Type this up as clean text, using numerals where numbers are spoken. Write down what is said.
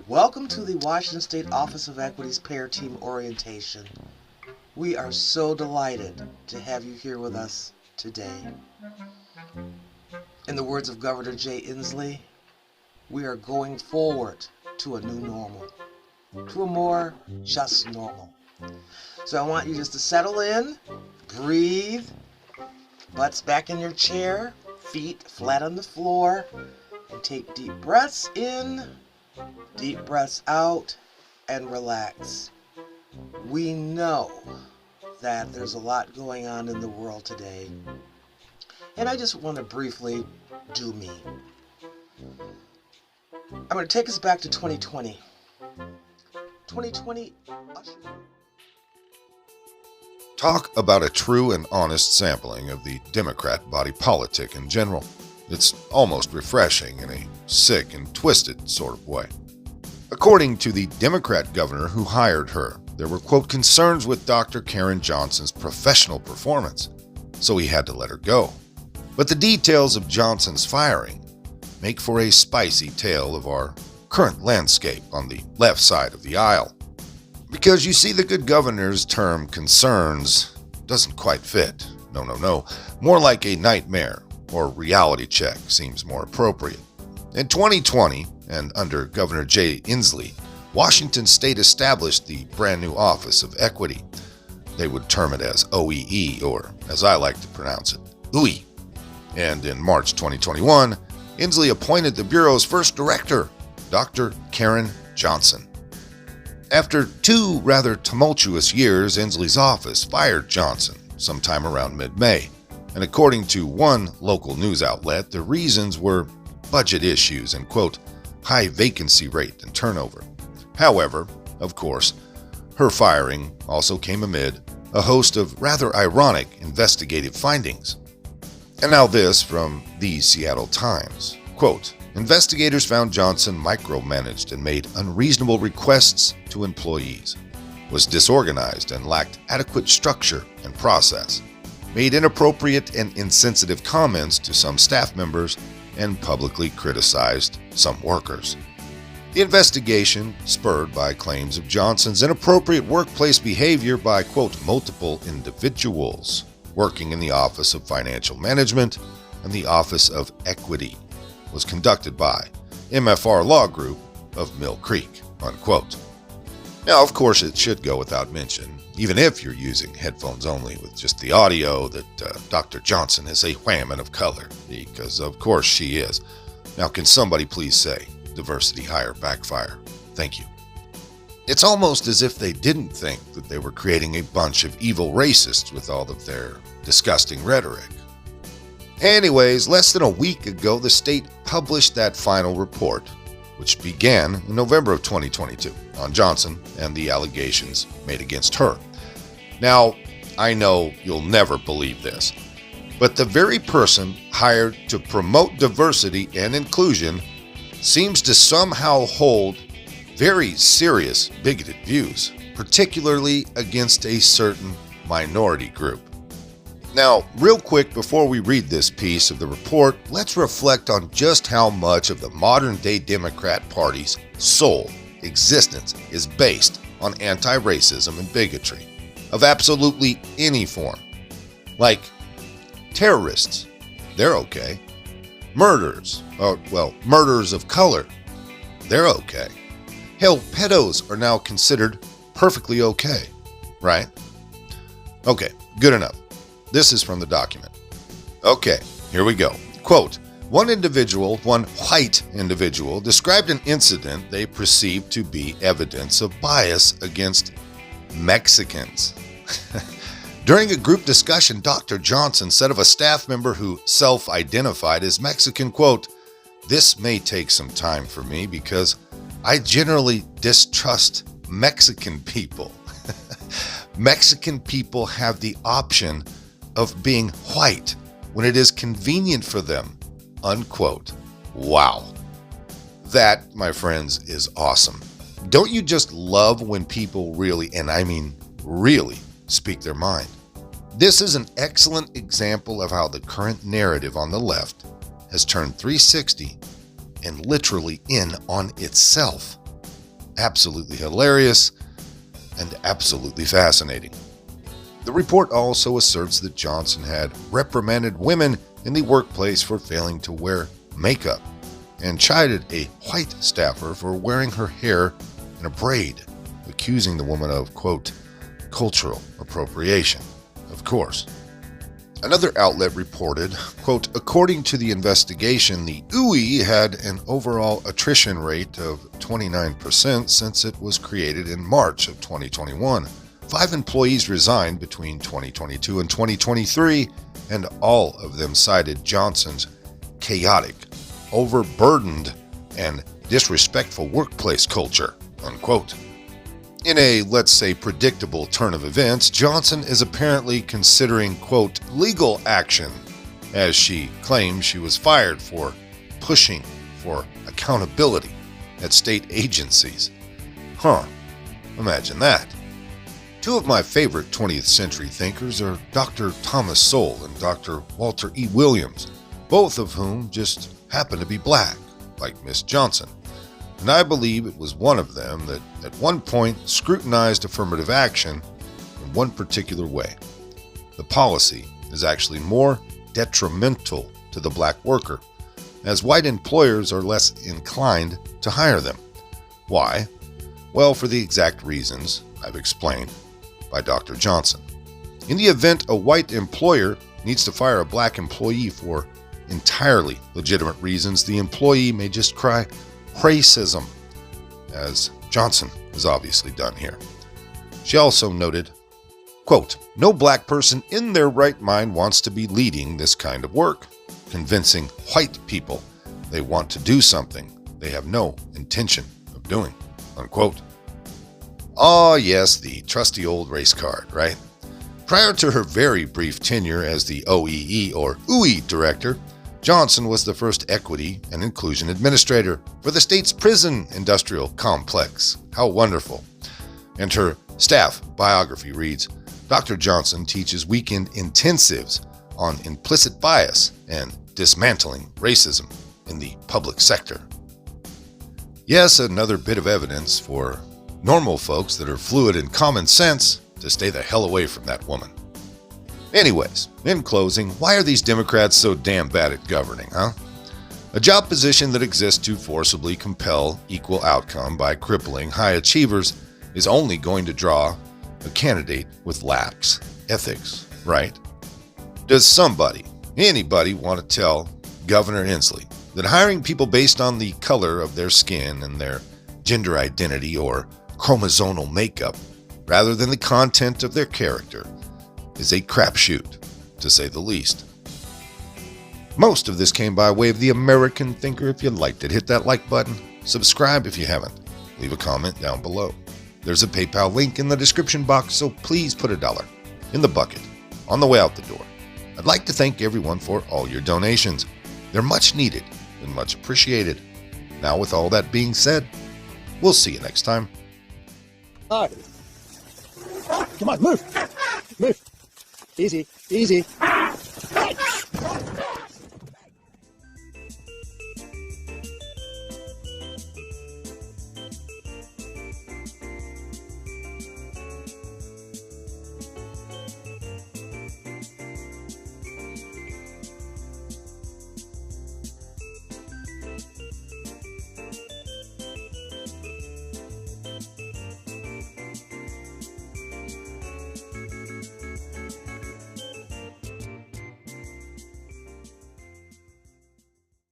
Welcome to the Washington State Office of Equity's Pair Team Orientation. We are so delighted to have you here with us today. In the words of Governor Jay Inslee, we are going forward to a new normal, to a more just normal. So I want you just to settle in, breathe, butts back in your chair, feet flat on the floor, and take deep breaths in, deep breaths out, and relax. We know that there's a lot going on in the world today, and I just want to briefly do me. I'm going to take us back to 2020. 2020 ushered. Talk about a true and honest sampling of the Democrat body politic in general. It's almost refreshing in a sick and twisted sort of way. According to the Democrat governor who hired her, there were, quote, concerns with Dr. Karen Johnson's professional performance, so he had to let her go. But the details of Johnson's firing make for a spicy tale of our current landscape on the left side of the aisle. Because you see, the good governor's term concerns doesn't quite fit. No. More like a nightmare or reality check seems more appropriate. In 2020, and under Governor Jay Inslee, Washington State established the brand new Office of Equity. They would term it as OEE, or as I like to pronounce it, OOE. And in March 2021, Inslee appointed the Bureau's first director, Dr. Karen Johnson. After 2 rather tumultuous years, Inslee's office fired Johnson sometime around mid-May. And according to one local news outlet, the reasons were budget issues and, quote, high vacancy rate and turnover. However, of course, her firing also came amid a host of rather ironic investigative findings. And now this from the Seattle Times. Quote, investigators found Johnson micromanaged and made unreasonable requests to employees, was disorganized and lacked adequate structure and process, made inappropriate and insensitive comments to some staff members, and publicly criticized some workers. The investigation, spurred by claims of Johnson's inappropriate workplace behavior by, quote, multiple individuals working in the Office of Financial Management and the Office of Equity, was conducted by MFR Law Group of Mill Creek, unquote. Now, of course, it should go without mention, even if you're using headphones only with just the audio, that Dr. Johnson is a whammon of color, because of course she is. Now, can somebody please say, diversity hire Backfire? Thank you. It's almost as if they didn't think that they were creating a bunch of evil racists with all of their disgusting rhetoric. Anyways, less than a week ago, the state published that final report, which began in November of 2022 on Johnson and the allegations made against her. Now, I know you'll never believe this, but the very person hired to promote diversity and inclusion seems to somehow hold very serious bigoted views, particularly against a certain minority group. Now, real quick before we read this piece of the report, let's reflect on just how much of the modern-day Democrat Party's sole existence is based on anti-racism and bigotry of absolutely any form. Like terrorists, they're okay. Murderers of color, they're okay. Hell, pedos are now considered perfectly okay, right? Okay, good enough. This is from the document. Okay, here we go. Quote, one white individual, described an incident they perceived to be evidence of bias against Mexicans. During a group discussion, Dr. Johnson said of a staff member who self-identified as Mexican, quote, this may take some time for me because I generally distrust Mexican people. Mexican people have the option of being white when it is convenient for them, unquote. Wow. That, my friends, is awesome. Don't you just love when people really, and I mean really, speak their mind? This is an excellent example of how the current narrative on the left has turned 360 and literally in on itself. absolutely hilarious and absolutely fascinating. The report also asserts that Johnson had reprimanded women in the workplace for failing to wear makeup and chided a white staffer for wearing her hair in a braid, accusing the woman of, quote, cultural appropriation, of course. Another outlet reported, quote, according to the investigation, the OOI had an overall attrition rate of 29% since it was created in March of 2021. 5 employees resigned between 2022 and 2023, and all of them cited Johnson's chaotic, overburdened, and disrespectful workplace culture, unquote. In a, let's say, predictable turn of events, Johnson is apparently considering, quote, legal action, as she claims she was fired for pushing for accountability at state agencies. Imagine that. 2 of my favorite 20th century thinkers are Dr. Thomas Sowell and Dr. Walter E. Williams, both of whom just happen to be black, like Miss Johnson. And I believe it was one of them that at one point scrutinized affirmative action in one particular way. The policy is actually more detrimental to the black worker, as white employers are less inclined to hire them. Why? Well, for the exact reasons I've explained by Dr. Johnson. In the event a white employer needs to fire a black employee for entirely legitimate reasons, the employee may just cry racism, as Johnson has obviously done here. She also noted, quote, no black person in their right mind wants to be leading this kind of work, convincing white people they want to do something they have no intention of doing, unquote. Ah, yes, the trusty old race card, right? Prior to her very brief tenure as the OEE or OOI director, Johnson was the first equity and inclusion administrator for the state's prison industrial complex. How wonderful. And her staff biography reads, Dr. Johnson teaches weekend intensives on implicit bias and dismantling racism in the public sector. Yes, another bit of evidence for normal folks that are fluid in common sense to stay the hell away from that woman. Anyways, in closing, why are these Democrats so damn bad at governing, huh? A job position that exists to forcibly compel equal outcome by crippling high achievers is only going to draw a candidate with lax ethics, right? Does anybody want to tell Governor Inslee that hiring people based on the color of their skin and their gender identity or chromosomal makeup, rather than the content of their character, is a crapshoot, to say the least? Most of this came by way of the American Thinker. If you liked it, hit that like button. Subscribe if you haven't. Leave a comment down below. There's a PayPal link in the description box, so please put $1 in the bucket on the way out the door. I'd like to thank everyone for all your donations. They're much needed and much appreciated. Now, with all that being said, we'll see you next time. Come on, move. Move. Easy, easy.